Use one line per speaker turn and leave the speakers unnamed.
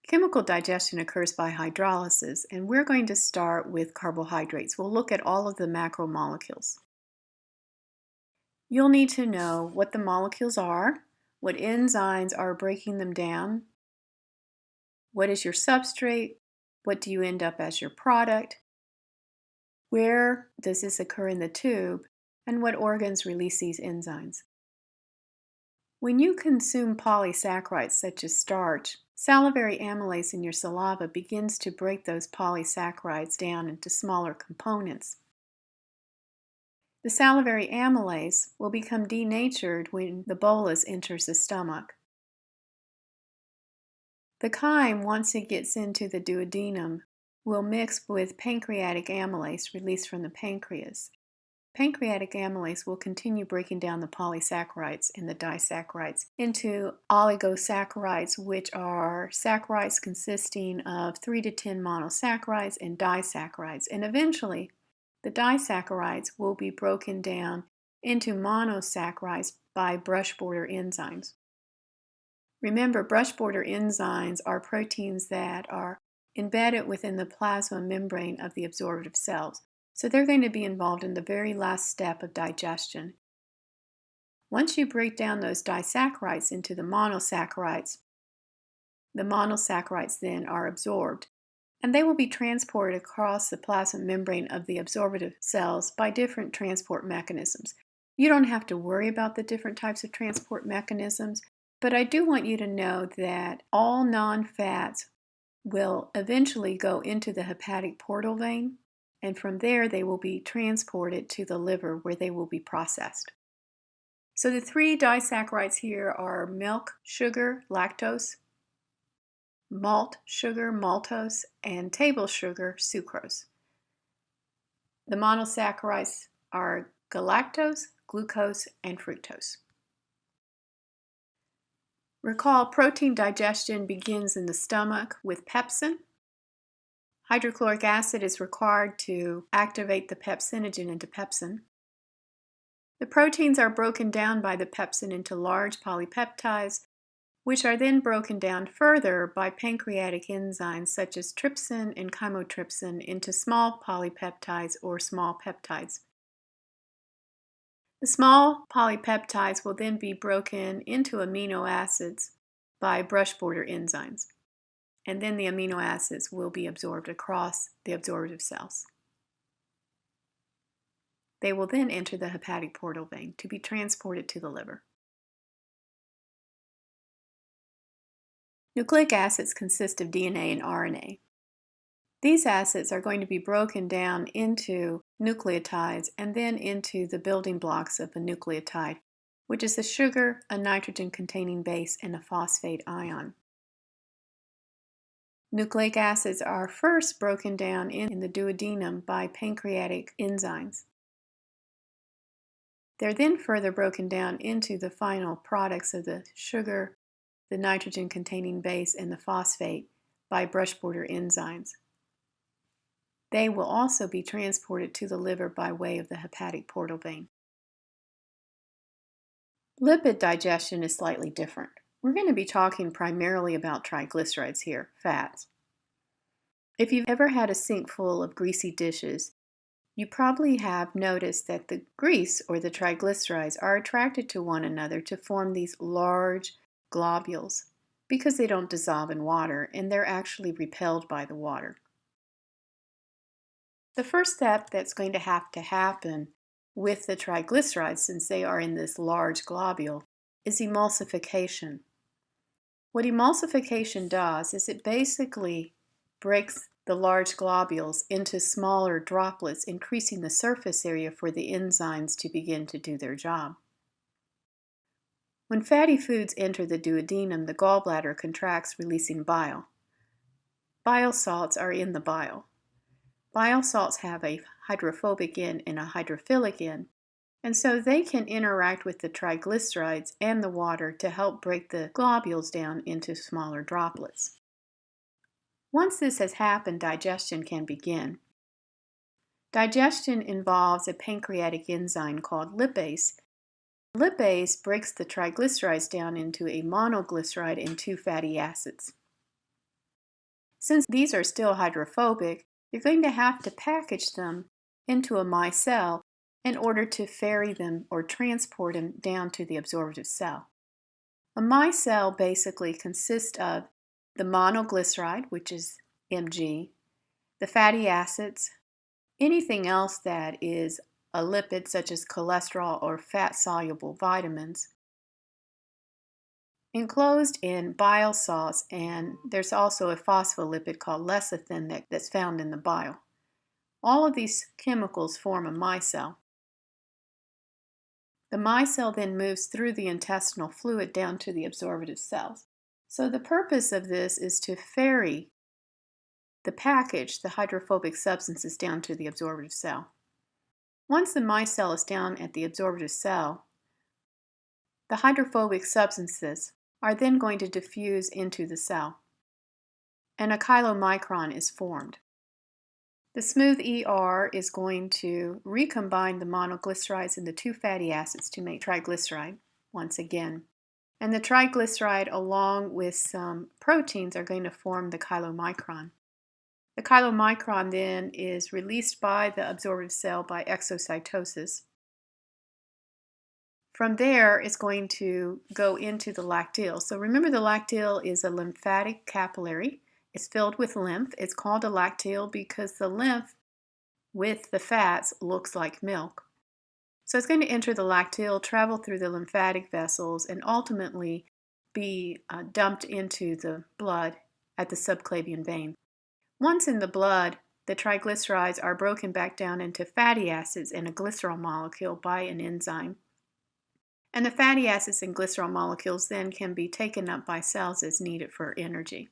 Chemical digestion occurs by hydrolysis, and we're going to start with carbohydrates. We'll look at all of the macromolecules. You'll need to know what the molecules are, what enzymes are breaking them down, what is your substrate, what do you end up as your product, where does this occur in the tube, and what organs release these enzymes. When you consume polysaccharides such as starch, salivary amylase in your saliva begins to break those polysaccharides down into smaller components. The salivary amylase will become denatured when the bolus enters the stomach. The chyme, once it gets into the duodenum, will mix with pancreatic amylase released from the pancreas. Pancreatic amylase will continue breaking down the polysaccharides and the disaccharides into oligosaccharides, which are saccharides consisting of 3 to 10 monosaccharides and disaccharides. And eventually, the disaccharides will be broken down into monosaccharides by brush border enzymes. Remember, brush border enzymes are proteins that are embedded within the plasma membrane of the absorptive cells. So they're going to be involved in the very last step of digestion. Once you break down those disaccharides into the monosaccharides then are absorbed, and they will be transported across the plasma membrane of the absorptive cells by different transport mechanisms. You don't have to worry about the different types of transport mechanisms, but I do want you to know that all non-fats will eventually go into the hepatic portal vein, and from there they will be transported to the liver where they will be processed. So the 3 disaccharides here are milk, sugar, lactose, malt sugar, maltose, and table sugar, sucrose. The monosaccharides are galactose, glucose, and fructose. Recall, protein digestion begins in the stomach with pepsin. Hydrochloric acid is required to activate the pepsinogen into pepsin. The proteins are broken down by the pepsin into large polypeptides, which are then broken down further by pancreatic enzymes such as trypsin and chymotrypsin into small polypeptides or small peptides. The small polypeptides will then be broken into amino acids by brush border enzymes, and then the amino acids will be absorbed across the absorptive cells. They will then enter the hepatic portal vein to be transported to the liver. Nucleic acids consist of DNA and RNA. These acids are going to be broken down into nucleotides and then into the building blocks of a nucleotide, which is a sugar, a nitrogen-containing base, and a phosphate ion. Nucleic acids are first broken down in the duodenum by pancreatic enzymes. They're then further broken down into the final products of the sugar, the nitrogen-containing base, and the phosphate by brush border enzymes. They will also be transported to the liver by way of the hepatic portal vein. Lipid digestion is slightly different. We're going to be talking primarily about triglycerides here, fats. If you've ever had a sink full of greasy dishes, you probably have noticed that the grease or the triglycerides are attracted to one another to form these large globules because they don't dissolve in water and they're actually repelled by the water. The first step that's going to happen with the triglycerides, since they are in this large globule, is emulsification. What emulsification does is it basically breaks the large globules into smaller droplets, increasing the surface area for the enzymes to begin to do their job. When fatty foods enter the duodenum, the gallbladder contracts, releasing bile. Bile salts are in the bile. Bile salts have a hydrophobic end and a hydrophilic end, and so they can interact with the triglycerides and the water to help break the globules down into smaller droplets. Once this has happened, digestion can begin. Digestion involves a pancreatic enzyme called lipase. Lipase breaks the triglycerides down into a monoglyceride and 2 fatty acids. Since these are still hydrophobic, you're going to have to package them into a micelle in order to ferry them or transport them down to the absorptive cell. A micelle basically consists of the monoglyceride, which is Mg, the fatty acids, anything else that is a lipid such as cholesterol or fat-soluble vitamins, enclosed in bile salts, and there's also a phospholipid called lecithin that's found in the bile. All of these chemicals form a micelle. The micelle then moves through the intestinal fluid down to the absorptive cells. So the purpose of this is to ferry the package, the hydrophobic substances, down to the absorptive cell. Once the micelle is down at the absorptive cell, the hydrophobic substances are then going to diffuse into the cell, and a chylomicron is formed. The smooth ER is going to recombine the monoglycerides and the two fatty acids to make triglyceride once again. And the triglyceride, along with some proteins, are going to form the chylomicron. The chylomicron then is released by the absorptive cell by exocytosis. From there, it's going to go into the lacteal. So remember, the lacteal is a lymphatic capillary. It's filled with lymph. It's called a lacteal because the lymph with the fats looks like milk. So it's going to enter the lacteal, travel through the lymphatic vessels, and ultimately be dumped into the blood at the subclavian vein. Once in the blood, the triglycerides are broken back down into fatty acids and a glycerol molecule by an enzyme. And the fatty acids and glycerol molecules then can be taken up by cells as needed for energy.